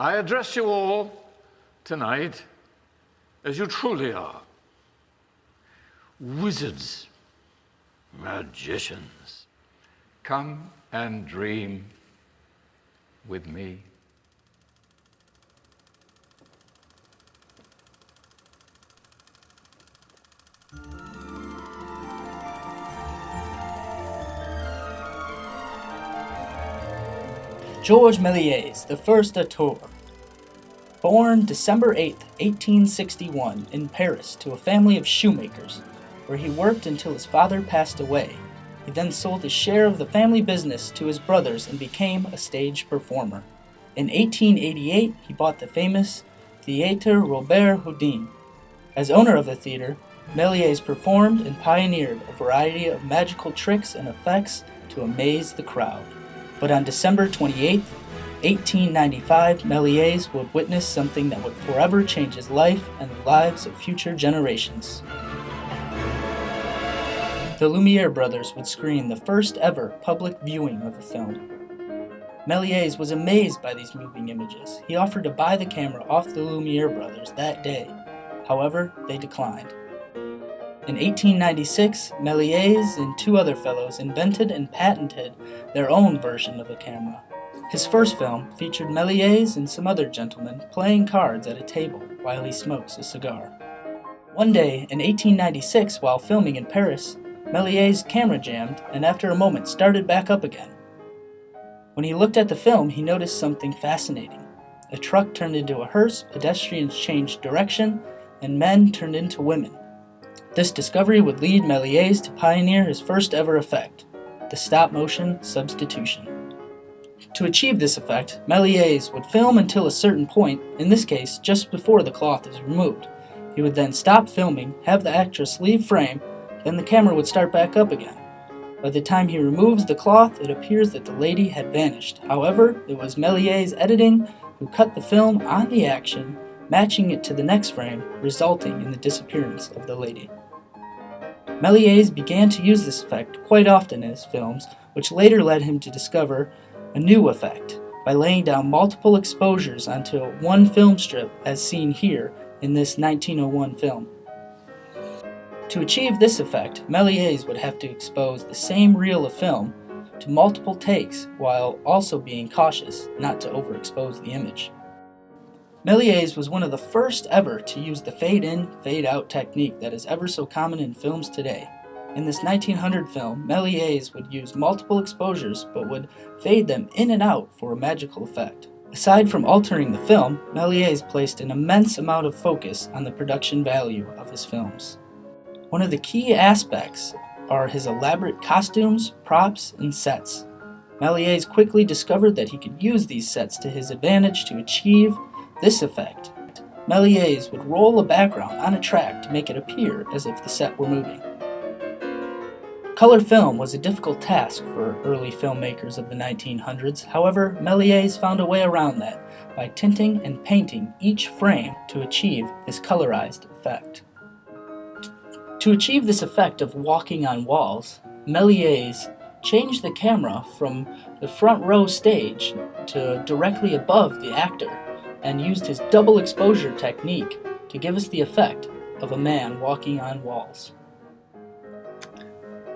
I address you all tonight as you truly are. Wizards, magicians, come and dream with me. George Melies, the first auteur. Born December 8, 1861, in Paris to a family of shoemakers, where he worked until his father passed away. He then sold his share of the family business to his brothers and became a stage performer. In 1888, he bought the famous Théâtre Robert Houdin. As owner of the theater, Melies performed and pioneered a variety of magical tricks and effects to amaze the crowd. But on December 28, 1895, Melies would witness something that would forever change his life and the lives of future generations. The Lumiere brothers would screen the first ever public viewing of the film. Melies was amazed by these moving images. He offered to buy the camera off the Lumiere brothers that day. However, they declined. In 1896, Melies and two other fellows invented and patented their own version of the camera. His first film featured Melies and some other gentlemen playing cards at a table while he smokes a cigar. One day in 1896, while filming in Paris, Melies' camera jammed and after a moment started back up again. When he looked at the film, he noticed something fascinating. A truck turned into a hearse, pedestrians changed direction, and men turned into women. This discovery would lead Melies to pioneer his first ever effect, the stop-motion substitution. To achieve this effect, Melies would film until a certain point, in this case just before the cloth is removed. He would then stop filming, have the actress leave frame, then the camera would start back up again. By the time he removes the cloth, it appears that the lady had vanished. However, it was Melies' editing who cut the film on the action, matching it to the next frame, resulting in the disappearance of the lady. Melies began to use this effect quite often in his films, which later led him to discover a new effect by laying down multiple exposures onto one film strip as seen here in this 1901 film. To achieve this effect, Melies would have to expose the same reel of film to multiple takes while also being cautious not to overexpose the image. Melies was one of the first ever to use the fade-in, fade-out technique that is ever so common in films today. In this 1900 film, Melies would use multiple exposures but would fade them in and out for a magical effect. Aside from altering the film, Melies placed an immense amount of focus on the production value of his films. One of the key aspects are his elaborate costumes, props, and sets. Melies quickly discovered that he could use these sets to his advantage to achieve this effect. Melies would roll a background on a track to make it appear as if the set were moving. Color film was a difficult task for early filmmakers of the 1900s. However, Melies found a way around that by tinting and painting each frame to achieve this colorized effect. To achieve this effect of walking on walls, Melies changed the camera from the front row stage to directly above the actor and used his double exposure technique to give us the effect of a man walking on walls.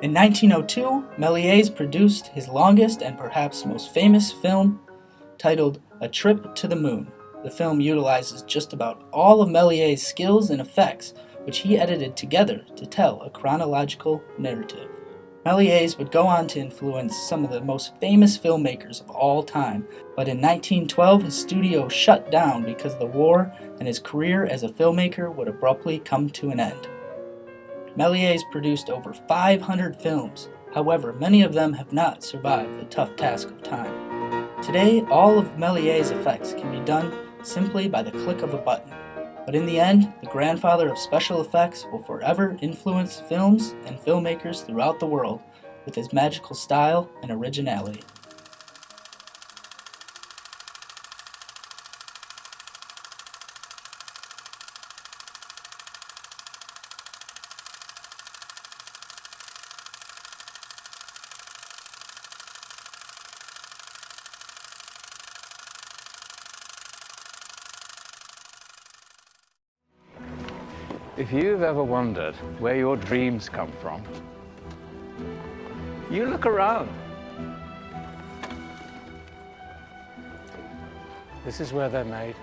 In 1902, Melies produced his longest and perhaps most famous film, titled A Trip to the Moon. The film utilizes just about all of Melies' skills and effects, which he edited together to tell a chronological narrative. Melies would go on to influence some of the most famous filmmakers of all time, but in 1912 his studio shut down because of the war and his career as a filmmaker would abruptly come to an end. Melies produced over 500 films, however many of them have not survived the tough task of time. Today all of Melies' effects can be done simply by the click of a button. But in the end, the grandfather of special effects will forever influence films and filmmakers throughout the world with his magical style and originality. If you've ever wondered where your dreams come from, you look around. This is where they're made.